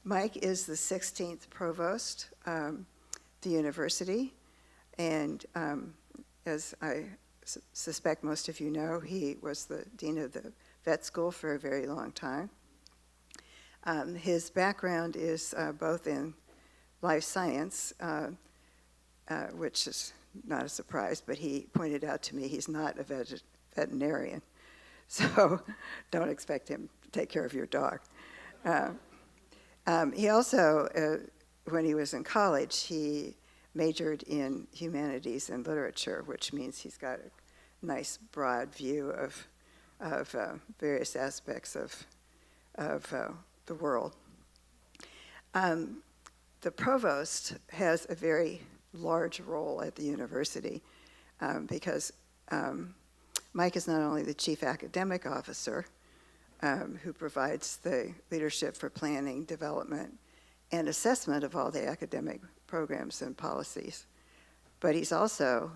Mike is the 16th provost at the university, and as I suspect most of you know, he was the dean of the vet school for a very long time. His background is both in life science, which is not a surprise, but he pointed out to me he's not a veterinarian, so don't expect him to take care of your dog. He also, when he was in college, he majored in humanities and literature, which means he's got a nice broad view of various aspects of the world. The provost has a very large role at the university because Mike is not only the chief academic officer, who provides the leadership for planning, development, and assessment of all the academic programs and policies, but he's also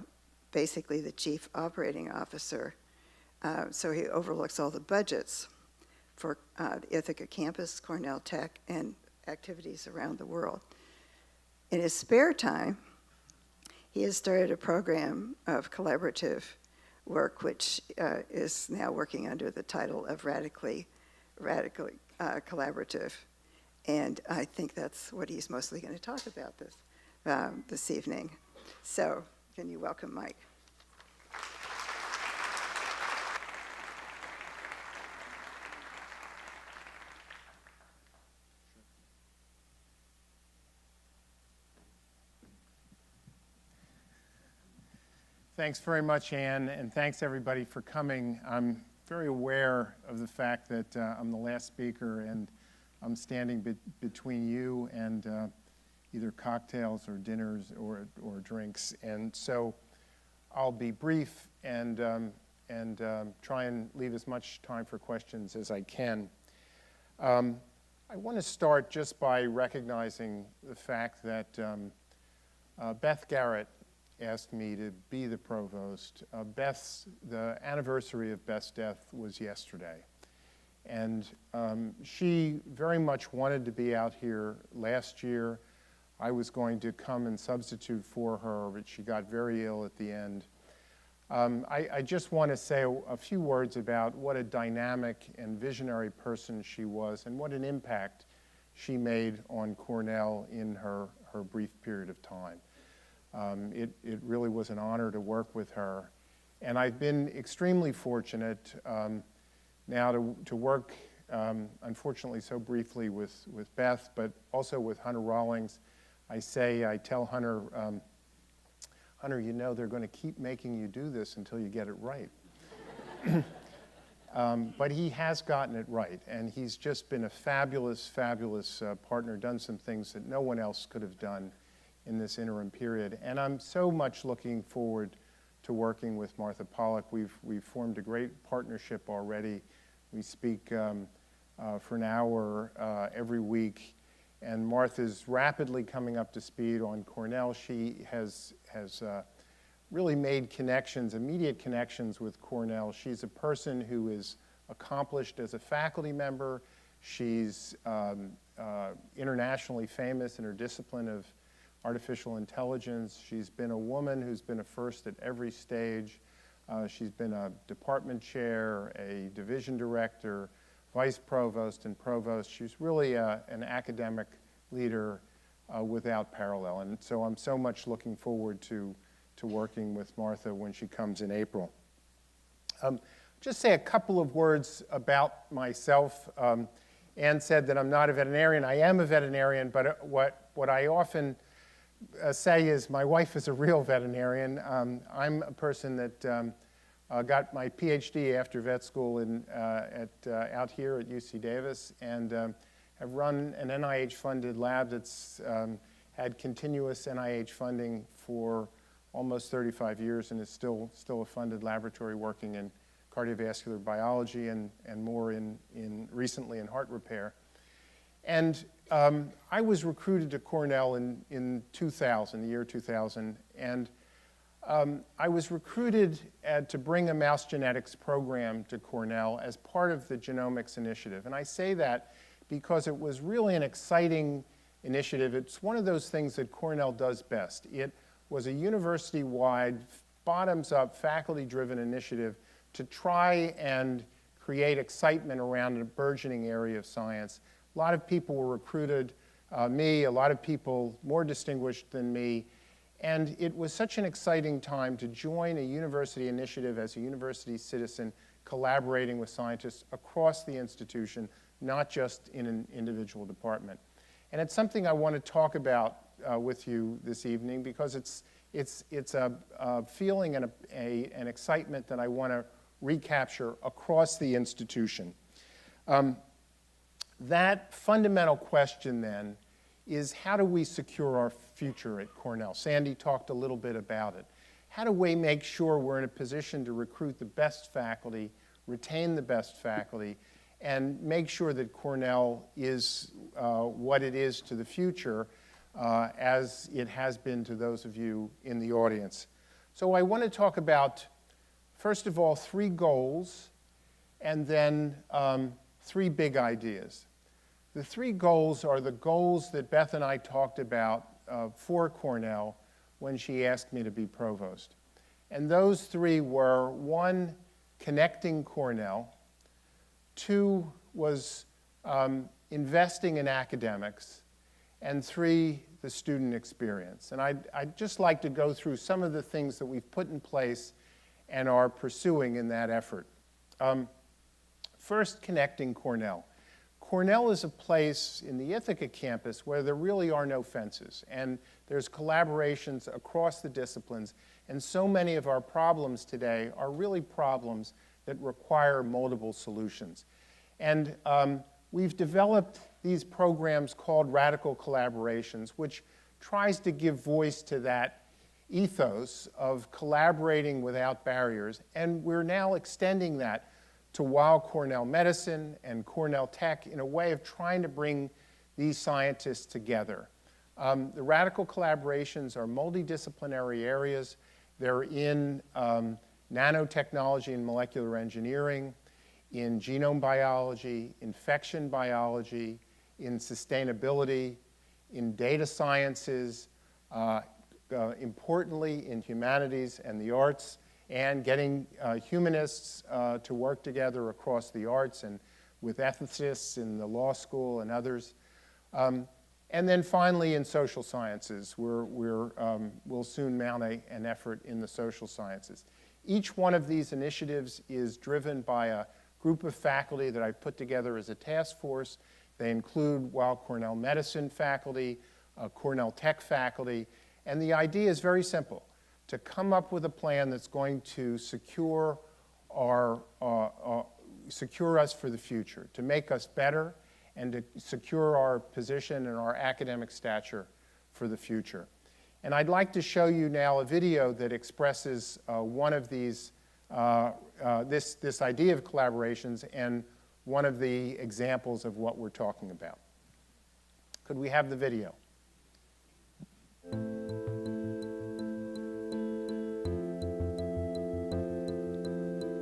basically the chief operating officer, so he overlooks all the budgets for the Ithaca campus, Cornell Tech, and activities around the world. In his spare time, he has started a program of collaborative work, which is now working under the title of Radically Collaborative. And I think that's what he's mostly going to talk about this evening. So, can you welcome Mike? Thanks very much, Anne, and thanks everybody for coming. I'm very aware of the fact that I'm the last speaker and I'm standing between you and either cocktails or dinners or drinks, and so I'll be brief and try and leave as much time for questions as I can. I want to start just by recognizing the fact that Beth Garrett asked me to be the provost. The anniversary of Beth's death was yesterday. And she very much wanted to be out here last year. I was going to come and substitute for her, but she got very ill at the end. I just want to say a few words about what a dynamic and visionary person she was and what an impact she made on Cornell in her brief period of time. It really was an honor to work with her. And I've been extremely fortunate now to work, unfortunately so briefly with Beth, but also with Hunter Rawlings. I tell Hunter, Hunter, you know they're going to keep making you do this until you get it right. But he has gotten it right, and he's just been a fabulous, fabulous partner, done some things that no one else could have done in this interim period. And I'm so much looking forward to working with Martha Pollack. We've formed a great partnership already. We speak for an hour every week, and Martha's rapidly coming up to speed on Cornell. She has really made connections, immediate connections with Cornell. She's a person who is accomplished as a faculty member. She's internationally famous in her discipline of artificial intelligence. She's been a woman who's been a first at every stage. She's been a department chair, a division director, vice provost, and provost. She's really an academic leader without parallel. And so I'm so much looking forward to working with Martha when she comes in April. Just say a couple of words about myself. Anne said that I'm not a veterinarian. I am a veterinarian, but what I often say is my wife is a real veterinarian. I'm a person that got my PhD after vet school out here at UC Davis, and have run an NIH-funded lab that's had continuous NIH funding for almost 35 years and is still a funded laboratory working in cardiovascular biology and more recently in heart repair. And I was recruited to Cornell in 2000, the year 2000, and I was recruited to bring a mouse genetics program to Cornell as part of the genomics initiative. And I say that because it was really an exciting initiative. It's one of those things that Cornell does best. It was a university-wide, bottoms-up, faculty-driven initiative to try and create excitement around a burgeoning area of science. A lot of people were recruited, me, a lot of people more distinguished than me, and it was such an exciting time to join a university initiative as a university citizen, collaborating with scientists across the institution, not just in an individual department. And it's something I want to talk about with you this evening because it's a feeling and an excitement that I want to recapture across the institution. That fundamental question then is, how do we secure our future at Cornell? Sandy talked a little bit about it. How do we make sure we're in a position to recruit the best faculty, retain the best faculty, and make sure that Cornell is what it is to the future as it has been to those of you in the audience? So I want to talk about, first of all, 3 goals, and then 3 big ideas. The 3 goals are the goals that Beth and I talked about for Cornell when she asked me to be provost. And those 3 were, 1, connecting Cornell. 2 was investing in academics. And 3, the student experience. And I'd just like to go through some of the things that we've put in place and are pursuing in that effort. First, connecting Cornell. Cornell is a place in the Ithaca campus where there really are no fences, and there's collaborations across the disciplines, and so many of our problems today are really problems that require multiple solutions. And we've developed these programs called Radical Collaborations, which tries to give voice to that ethos of collaborating without barriers, and we're now extending that to Weill Cornell Medicine and Cornell Tech in a way of trying to bring these scientists together. The radical collaborations are multidisciplinary areas. They're in nanotechnology and molecular engineering, in genome biology, infection biology, in sustainability, in data sciences, importantly in humanities and the arts, and getting humanists to work together across the arts and with ethicists in the law school and others. And then finally in social sciences, we'll soon mount an effort in the social sciences. Each one of these initiatives is driven by a group of faculty that I've put together as a task force. They include Weill Cornell Medicine faculty, Cornell Tech faculty, and the idea is very simple: to come up with a plan that's going to secure us for the future, to make us better, and to secure our position and our academic stature for the future. And I'd like to show you now a video that expresses one of these, this idea of collaborations and one of the examples of what we're talking about. Could we have the video?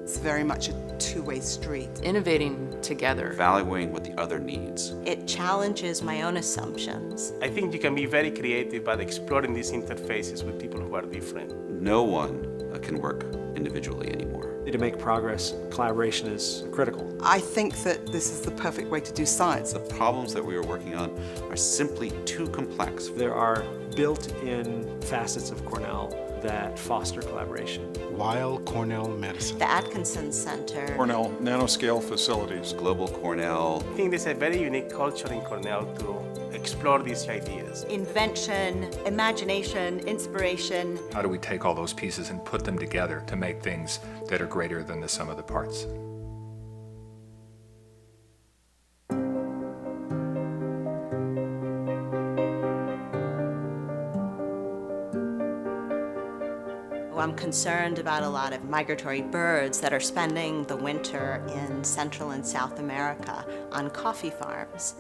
It's very much a two-way street. Innovating together. Evaluating what the other needs. It challenges my own assumptions. I think you can be very creative by exploring these interfaces with people who are different. No one can work individually anymore. To make progress, collaboration is critical. I think that this is the perfect way to do science. The problems that we are working on are simply too complex. There are built-in facets of Cornell that foster collaboration. Weill Cornell Medicine. The Atkinson Center. Cornell nanoscale facilities. Global Cornell. I think there's a very unique culture in Cornell to explore these ideas. Invention, imagination, inspiration. How do we take all those pieces and put them together to make things that are greater than the sum of the parts? I'm concerned about a lot of migratory birds that are spending the winter in Central and South America on coffee farms.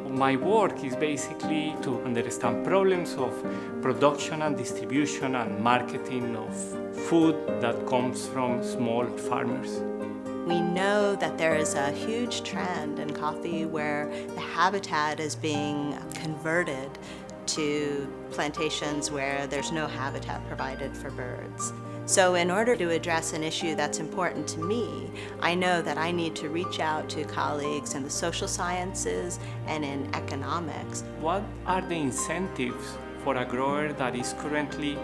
My work is basically to understand problems of production and distribution and marketing of food that comes from small farmers. We know that there is a huge trend in coffee where the habitat is being converted to plantations where there's no habitat provided for birds. So in order to address an issue that's important to me, I know that I need to reach out to colleagues in the social sciences and in economics. What are the incentives for a grower that is currently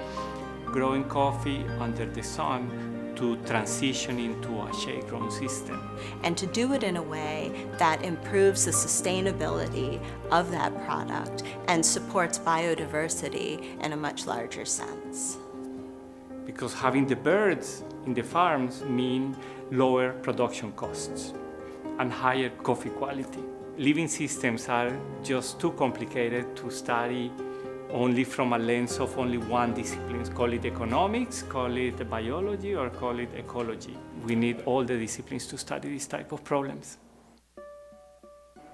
growing coffee under the sun to transition into a shade-grown system? And to do it in a way that improves the sustainability of that product and supports biodiversity in a much larger sense. Because having the birds in the farms mean lower production costs and higher coffee quality. Living systems are just too complicated to study only from a lens of only one discipline. Call it economics, call it biology, or call it ecology. We need all the disciplines to study these type of problems.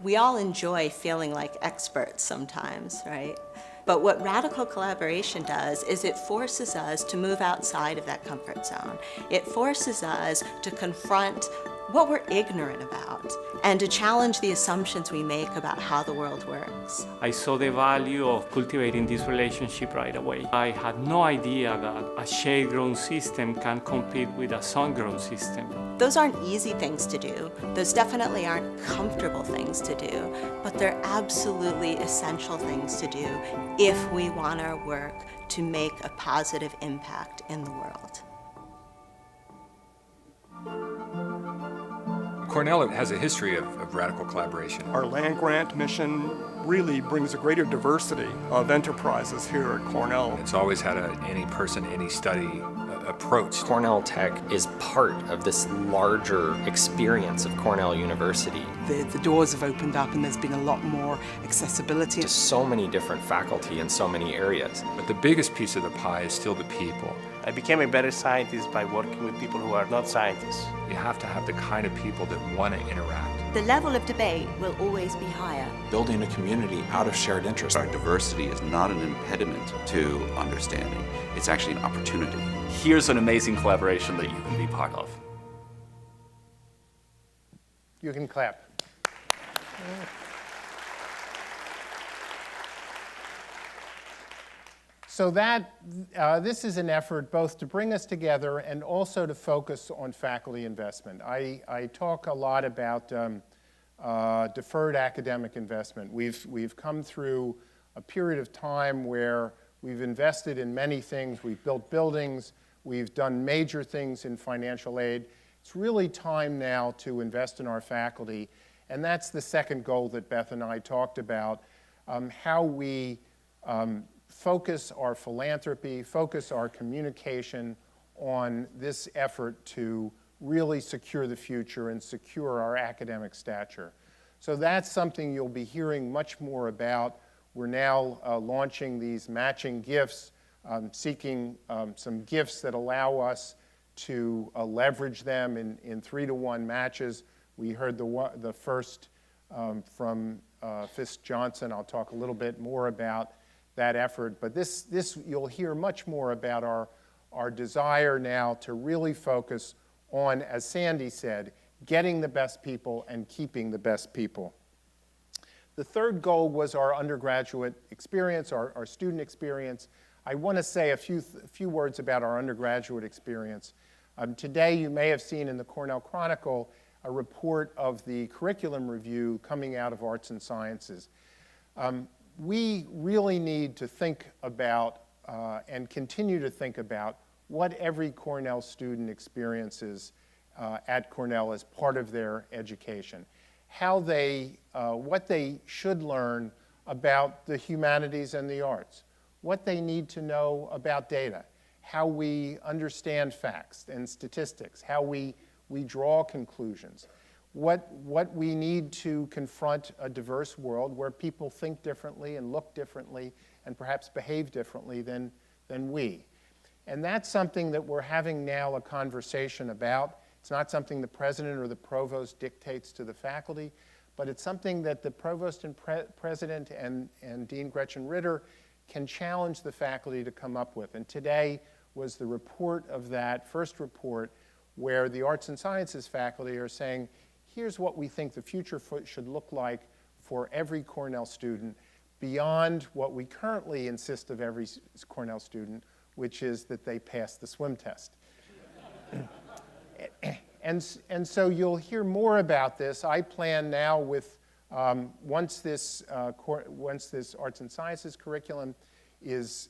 We all enjoy feeling like experts sometimes, right? But what radical collaboration does is it forces us to move outside of that comfort zone. It forces us to confront what we're ignorant about and to challenge the assumptions we make about how the world works. I saw the value of cultivating this relationship right away. I had no idea that a shade-grown system can compete with a sun-grown system. Those aren't easy things to do. Those definitely aren't comfortable things to do, but they're absolutely essential things to do if we want our work to make a positive impact in the world. Cornell has a history of radical collaboration. Our land grant mission really brings a greater diversity of enterprises here at Cornell. It's always had a any person, any study approach. Cornell Tech is part of this larger experience of Cornell University. The doors have opened up and there's been a lot more accessibility. To so many different faculty in so many areas. But the biggest piece of the pie is still the people. I became a better scientist by working with people who are not scientists. You have to have the kind of people that want to interact. The level of debate will always be higher. Building a community out of shared interest. Our diversity is not an impediment to understanding. It's actually an opportunity. Here's an amazing collaboration that you can be part of. You can clap. So this is an effort both to bring us together and also to focus on faculty investment. I talk a lot about deferred academic investment. We've come through a period of time where we've invested in many things. We've built buildings. We've done major things in financial aid. It's really time now to invest in our faculty. And that's the second goal that Beth and I talked about, how we focus our philanthropy, focus our communication on this effort to really secure the future and secure our academic stature. So that's something you'll be hearing much more about. We're now launching these matching gifts, seeking some gifts that allow us to leverage them in 3-to-1 matches. We heard the first from Fisk Johnson. I'll talk a little bit more about that effort. But this you'll hear much more about our desire now to really focus on, as Sandy said, getting the best people and keeping the best people. The third goal was our undergraduate experience, our student experience. I want to say a few words about our undergraduate experience. Today you may have seen in the Cornell Chronicle a report of the curriculum review coming out of Arts and Sciences. We really need to think about and continue to think about what every Cornell student experiences at Cornell as part of their education. What they should learn about the humanities and the arts, what they need to know about data, how we understand facts and statistics, how we draw conclusions, what we need to confront a diverse world where people think differently and look differently and perhaps behave differently than we. And that's something that we're having now a conversation about. It's not something the president or the provost dictates to the faculty, but it's something that the provost and president and Dean Gretchen Ritter can challenge the faculty to come up with. And today was the report of that, first report where the arts and sciences faculty are saying, here's what we think the future should look like for every Cornell student beyond what we currently insist of every Cornell student, which is that they pass the swim test. And so you'll hear more about this. I plan now with, once this arts and sciences curriculum is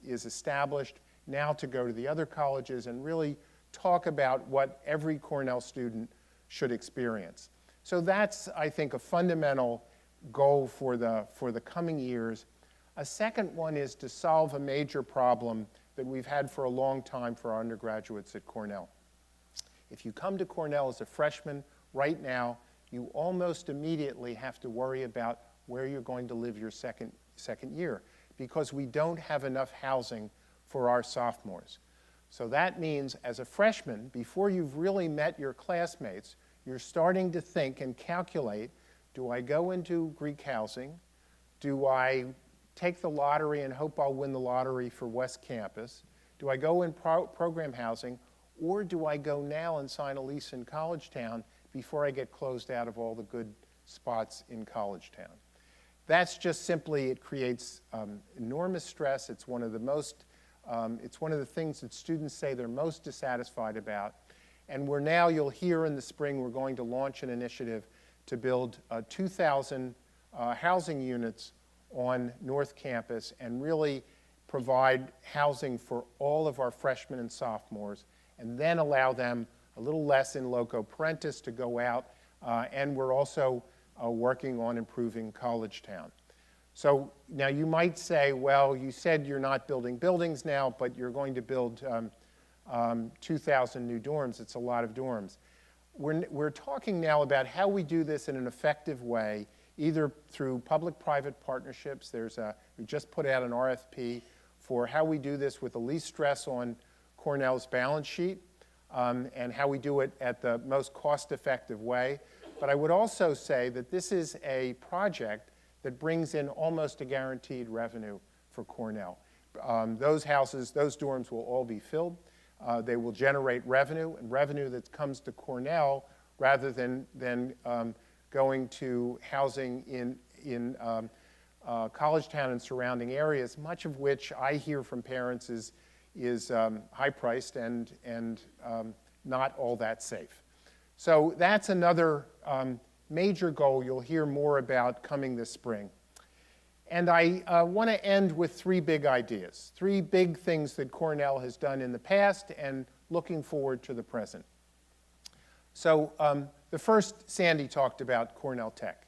established, now to go to the other colleges and really talk about what every Cornell student should experience. So that's, I think, a fundamental goal for the coming years. A second one is to solve a major problem that we've had for a long time for our undergraduates at Cornell. If you come to Cornell as a freshman right now, you almost immediately have to worry about where you're going to live your second year, because we don't have enough housing for our sophomores. So that means as a freshman, before you've really met your classmates, you're starting to think and calculate, do I go into Greek housing? Do I take the lottery and hope I'll win the lottery for West Campus? Do I go in program housing? Or do I go now and sign a lease in College Town before I get closed out of all the good spots in College Town? That's just simply, it creates enormous stress. It's one of the most, it's one of the things that students say they're most dissatisfied about. And we're now, you'll hear in the spring, we're going to launch an initiative to build 2,000 housing units on North Campus and really provide housing for all of our freshmen and sophomores, and then allow them a little less in loco parentis to go out. And we're also working on improving College Town. So now you might say, well, you said you're not building buildings now, but you're going to build 2,000 new dorms. It's a lot of dorms. We're talking now about how we do this in an effective way, either through public-private partnerships. We just put out an RFP for how we do this with the least stress on Cornell's balance sheet, and how we do it at the most cost-effective way. But I would also say that this is a project that brings in almost a guaranteed revenue for Cornell. Those houses, those dorms will all be filled. They will generate revenue, and revenue that comes to Cornell rather than going to housing in College Town and surrounding areas, much of which I hear from parents is high-priced and not all that safe. So that's another major goal you'll hear more about coming this spring. And I want to end with three big ideas, three big things that Cornell has done in the past and looking forward to the present. So the first, Sandy talked about Cornell Tech.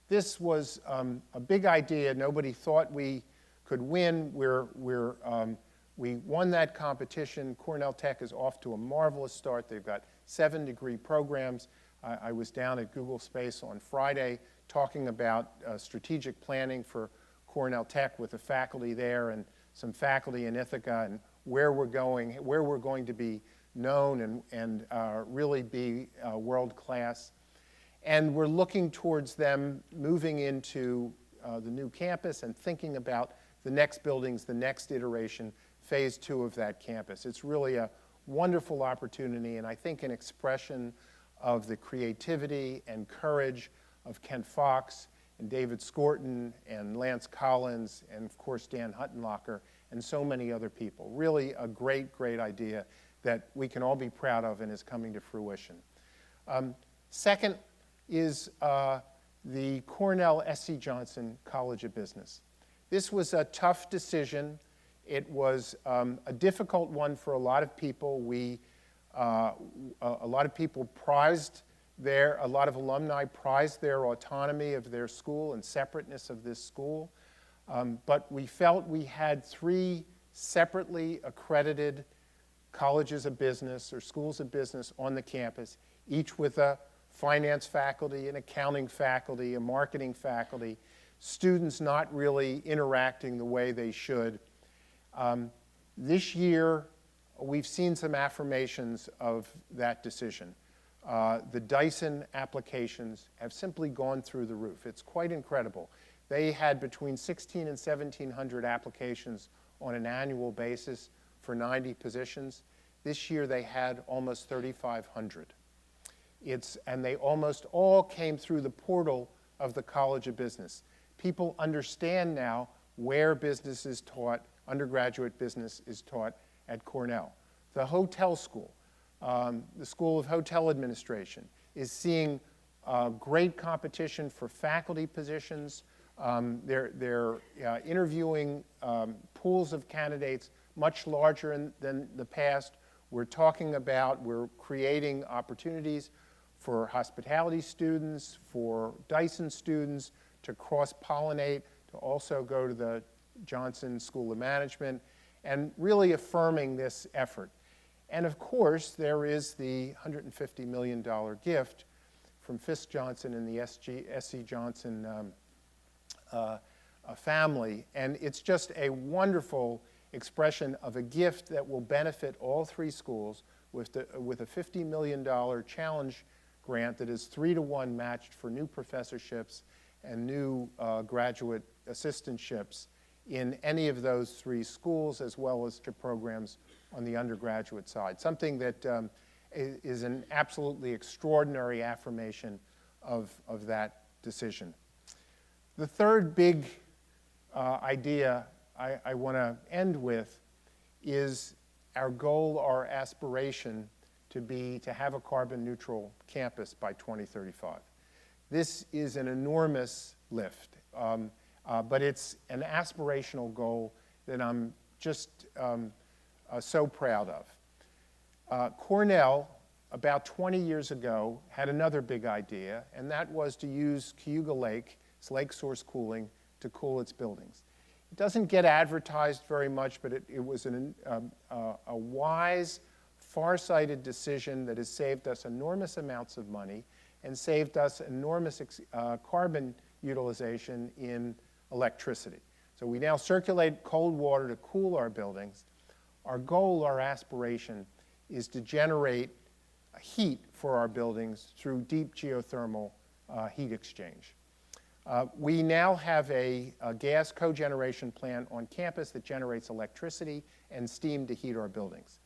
This was a big idea. Nobody thought we could win. We won that competition. Cornell Tech is off to a marvelous start. They've got 7-degree programs. I was down at Google Space on Friday talking about strategic planning for Cornell Tech with the faculty there and some faculty in Ithaca and where we're going to be known and really be world class. And we're looking towards them moving into the new campus and thinking about the next buildings, the next iteration, phase 2 of that campus. It's really a wonderful opportunity, and I think an expression of the creativity and courage of Kent Fox and David Scorton and Lance Collins and, of course, Dan Huttenlocher and so many other people. Really a great, great idea that we can all be proud of and is coming to fruition. Second is the Cornell S.C. Johnson College of Business. This was a tough decision. It was a difficult one for a lot of people. A lot of people prized a lot of alumni prized their autonomy of their school and separateness of this school. But we felt we had 3 separately accredited colleges of business or schools of business on the campus, each with a finance faculty, an accounting faculty, a marketing faculty, students not really interacting the way they should. This year, we've seen some affirmations of that decision. The Dyson applications have simply gone through the roof. It's quite incredible. They had between 1,600 and 1,700 applications on an annual basis for 90 positions. This year they had almost 3,500. And they almost all came through the portal of the College of Business. People understand now where business is taught, undergraduate business is taught at Cornell. The hotel school, the School of Hotel Administration, is seeing great competition for faculty positions. They're interviewing pools of candidates much larger than the past. We're creating opportunities for hospitality students, for Dyson students to cross-pollinate, to also go to the Johnson School of Management, and really affirming this effort. And of course, there is the $150 million gift from Fisk Johnson and the S.C. Johnson family. And it's just a wonderful expression of a gift that will benefit all three schools with a $50 million challenge grant that is 3-to-1 matched for new professorships and new graduate assistantships in any of those three schools, as well as to programs on the undergraduate side. Something that is an absolutely extraordinary affirmation of that decision. The third big idea I want to end with is our goal, our aspiration to have a carbon neutral campus by 2035. This is an enormous lift, but it's an aspirational goal that I'm just so proud of. Cornell, about 20 years ago, had another big idea, and that was to use Cayuga Lake, its lake source cooling, to cool its buildings. It doesn't get advertised very much, but it was a wise, far-sighted decision that has saved us enormous amounts of money and saved us enormous carbon utilization in electricity. So we now circulate cold water to cool our buildings. Our goal, our aspiration, is to generate heat for our buildings through deep geothermal heat exchange. We now have a gas cogeneration plant on campus that generates electricity and steam to heat our buildings.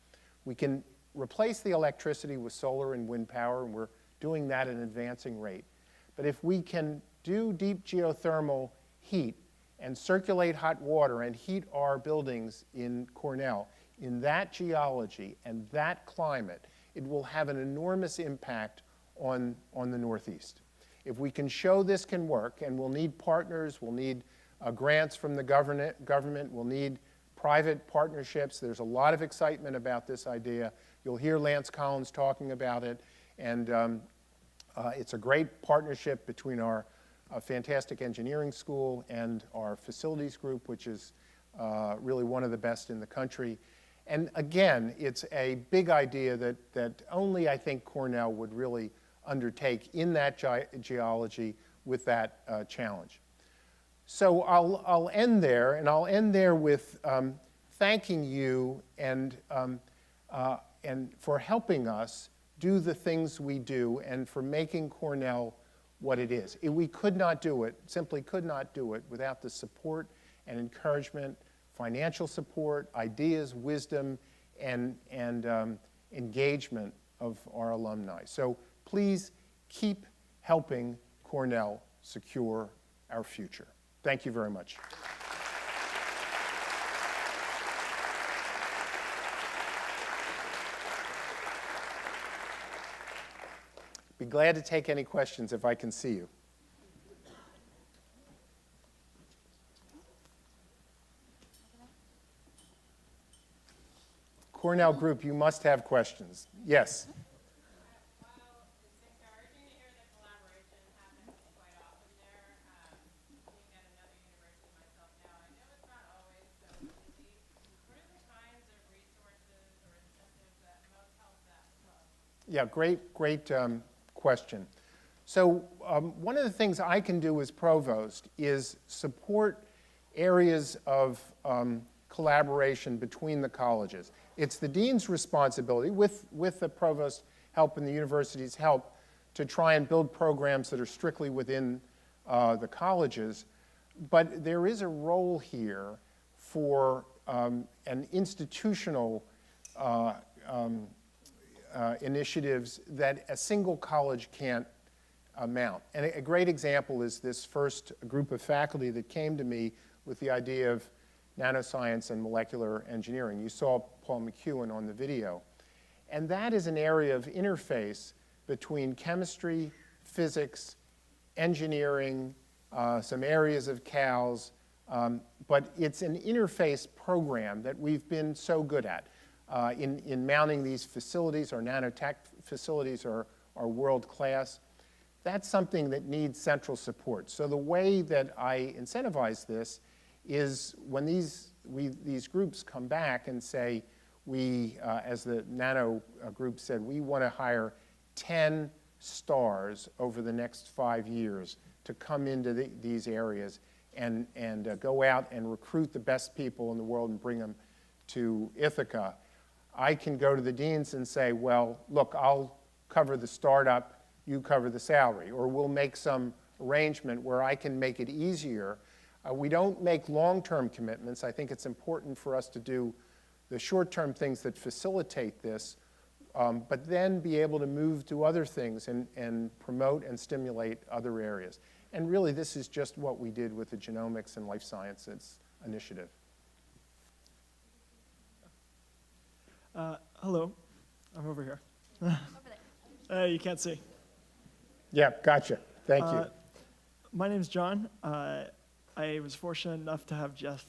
We can replace the electricity with solar and wind power, and we're doing that at an advancing rate. But if we can do deep geothermal heat and circulate hot water and heat our buildings in Cornell, in that geology and that climate, it will have an enormous impact on the Northeast. If we can show this can work, and we'll need partners, we'll need grants from the government, we'll need private partnerships. There's a lot of excitement about this idea. You'll hear Lance Collins talking about it, and it's a great partnership between our fantastic engineering school and our facilities group, which is really one of the best in the country. And again, it's a big idea that only, I think, Cornell would really undertake in that geology with that challenge. So I'll end there, and I'll end there with thanking you and for helping us do the things we do and for making Cornell what it is. We could not do it, simply could not do it, without the support and encouragement, financial support, ideas, wisdom, and engagement of our alumni. So please keep helping Cornell secure our future. Thank you very much. Be glad to take any questions if I can see you. Cornell group, you must have questions. Yes. Yeah, great question. So one of the things I can do as provost is support areas of collaboration between the colleges. It's the dean's responsibility, with the provost's help and the university's help, to try and build programs that are strictly within the colleges. But there is a role here for an institutional initiatives that a single college can't mount. And a great example is this first group of faculty that came to me with the idea of nanoscience and molecular engineering. You saw Paul McEwen on the video. And that is an area of interface between chemistry, physics, engineering, some areas of CALS, but it's an interface program that we've been so good at. In mounting these facilities, our nanotech facilities are world class. That's something that needs central support. So the way that I incentivize this is when these groups come back and say, as the nano group said, we want to hire 10 stars over the next 5 years to come into these areas and go out and recruit the best people in the world and bring them to Ithaca. I can go to the deans and say, well, look, I'll cover the startup, you cover the salary, or we'll make some arrangement where I can make it easier. We don't make long-term commitments. I think it's important for us to do the short-term things that facilitate this, but then be able to move to other things and promote and stimulate other areas. And really, this is just what we did with the Genomics and Life Sciences Initiative. Hello, I'm over here. You can't see. Yeah, gotcha. Thank you. My name's John. I was fortunate enough to have Jeff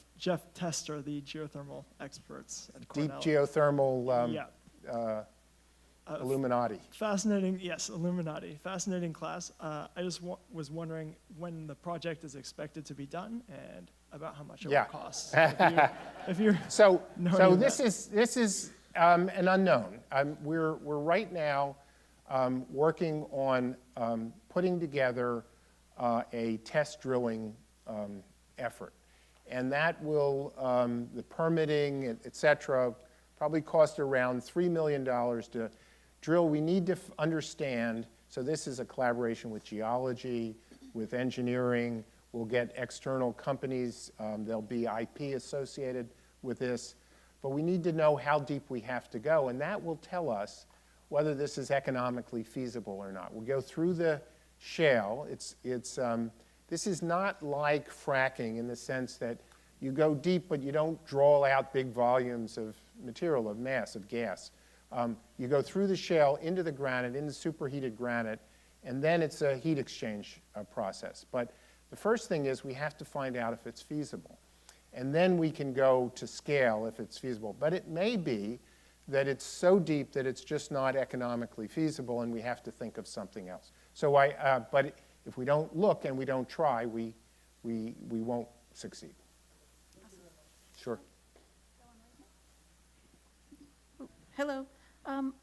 Tester, the geothermal experts at Cornell. Deep geothermal Illuminati. Fascinating, yes, Illuminati. Fascinating class. I just was wondering when the project is expected to be done and about how much it will cost. So this is an unknown. We're right now working on putting together a test drilling effort. And that will, the permitting, et cetera, probably cost around $3 million to drill. We need to understand, so this is a collaboration with geology, with engineering. We'll get external companies. There'll be IP associated with this. But we need to know how deep we have to go, and that will tell us whether this is economically feasible or not. We'll go through the shale. This is not like fracking in the sense that you go deep, but you don't draw out big volumes of material, of mass, of gas. You go through the shale into the granite, into superheated granite, and then it's a heat exchange process. But the first thing is we have to find out if it's feasible. And then we can go to scale if it's feasible. But it may be that it's so deep that it's just not economically feasible and we have to think of something else. So but if we don't look and we don't try, we won't succeed. Sure. Hello.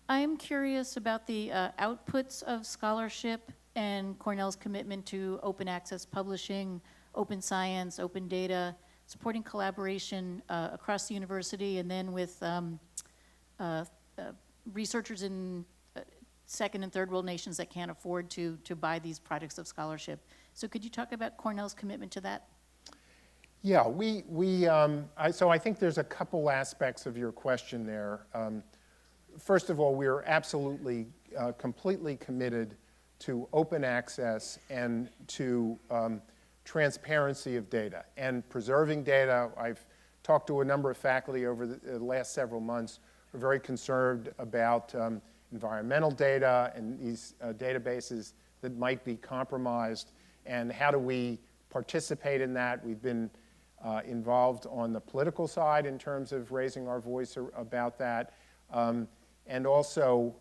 I'm curious about the outputs of scholarship and Cornell's commitment to open access publishing, open science, open data, supporting collaboration across the university, and then with researchers in second and third world nations that can't afford to buy these products of scholarship. So could you talk about Cornell's commitment to that? Yeah, so I think there's a couple aspects of your question there. First of all, we're absolutely, completely committed to open access and to transparency of data and preserving data. I've talked to a number of faculty over the last several months. We're very concerned about environmental data and these databases that might be compromised, and how do we participate in that. We've been involved on the political side in terms of raising our voice about that, and also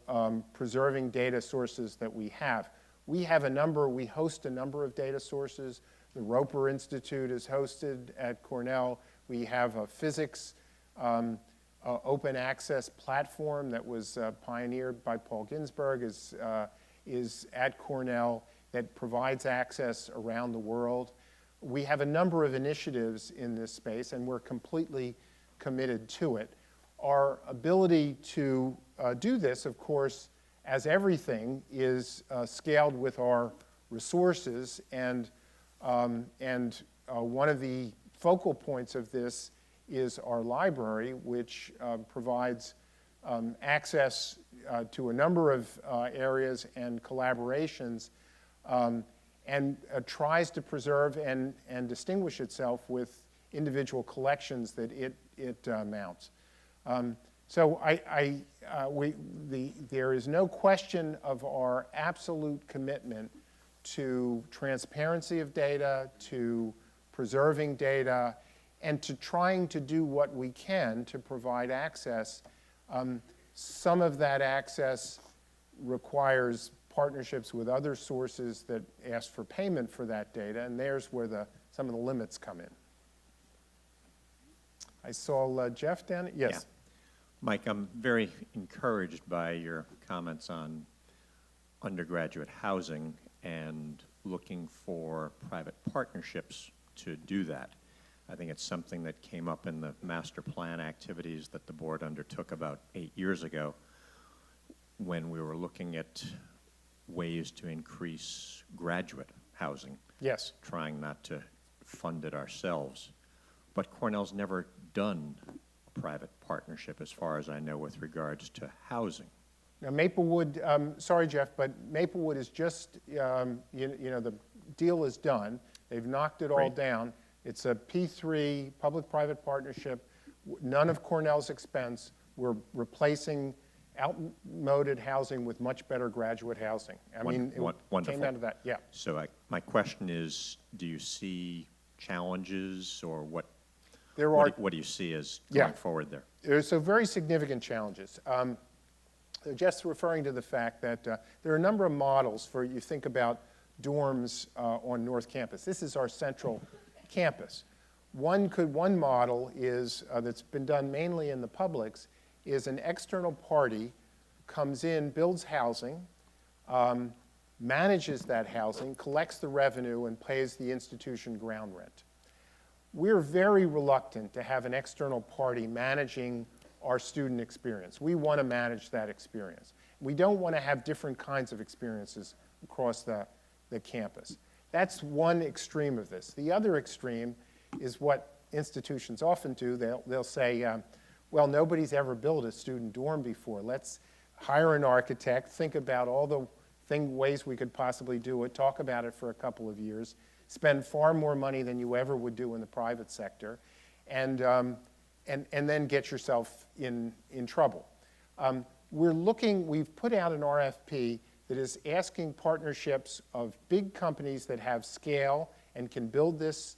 preserving data sources that we have. We host a number of data sources. The Roper Institute is hosted at Cornell. We have a physics open access platform that was pioneered by Paul Ginsberg, is at Cornell, that provides access around the world. We have a number of initiatives in this space, and we're completely committed to it. Our ability to do this, of course, as everything, is scaled with our resources, and one of the focal points of this is our library, which provides access to a number of areas and collaborations, and tries to preserve and distinguish itself with individual collections that it mounts. So there is no question of our absolute commitment to transparency of data, to preserving data, and to trying to do what we can to provide access. Some of that access requires partnerships with other sources that ask for payment for that data, and there's where some of the limits come in. I saw Jeff down. Yes. Yeah. Mike, I'm very encouraged by your comments on undergraduate housing and looking for private partnerships to do that. I think it's something that came up in the master plan activities that the board undertook about 8 years ago when we were looking at ways to increase graduate housing. Yes. Trying not to fund it ourselves. But Cornell's never done a private partnership, as far as I know, with regards to housing. Now, Maplewood, sorry, Jeff, but Maplewood is just, the deal is done. They've knocked it all down. It's a P3 public-private partnership, none of Cornell's expense. We're replacing outmoded housing with much better graduate housing. I mean, it wonderful. Came out of that, yeah. So my question is, do you see challenges, or what do you see as going forward there? There's so very significant challenges. Just referring to the fact that there are a number of models for, you think about dorms on North Campus. This is our central campus. One model is, that's been done mainly in the publics, is an external party comes in, builds housing, manages that housing, collects the revenue, and pays the institution ground rent. We're very reluctant to have an external party managing our student experience. We want to manage that experience. We don't want to have different kinds of experiences across the campus. That's one extreme of this. The other extreme is what institutions often do. They'll say, well, nobody's ever built a student dorm before. Let's hire an architect, think about all the ways we could possibly do it, talk about it for a couple of years, spend far more money than you ever would do in the private sector, and then get yourself in trouble. We've put out an RFP that is asking partnerships of big companies that have scale and can build this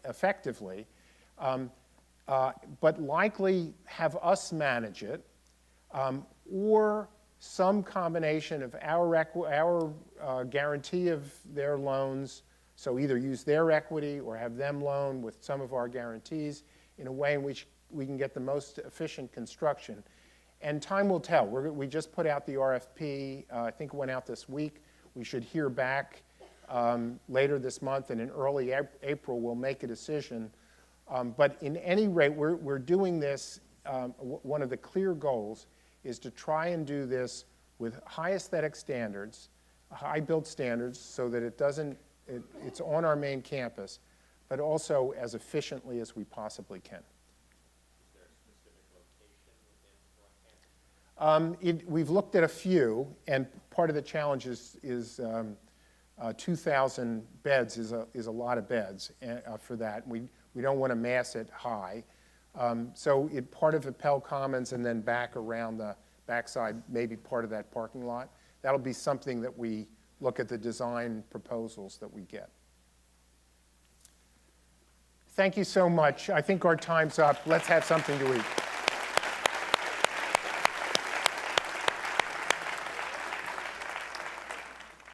effectively, but likely have us manage it, or some combination of our guarantee of their loans, so either use their equity or have them loan with some of our guarantees in a way in which we can get the most efficient construction. And time will tell. We just put out the RFP, I think it went out this week. We should hear back later this month, and in early April we'll make a decision. But in any rate, we're doing this, one of the clear goals is to try and do this with high aesthetic standards, high build standards, so that it's on our main campus, but also as efficiently as we possibly can. We've looked at a few, and part of the challenge is 2,000 beds is a lot of beds for that. We don't want to mass it high. So part of the Pell Commons and then back around the backside, maybe part of that parking lot. That'll be something that we look at the design proposals that we get. Thank you so much. I think our time's up. Let's have something to eat.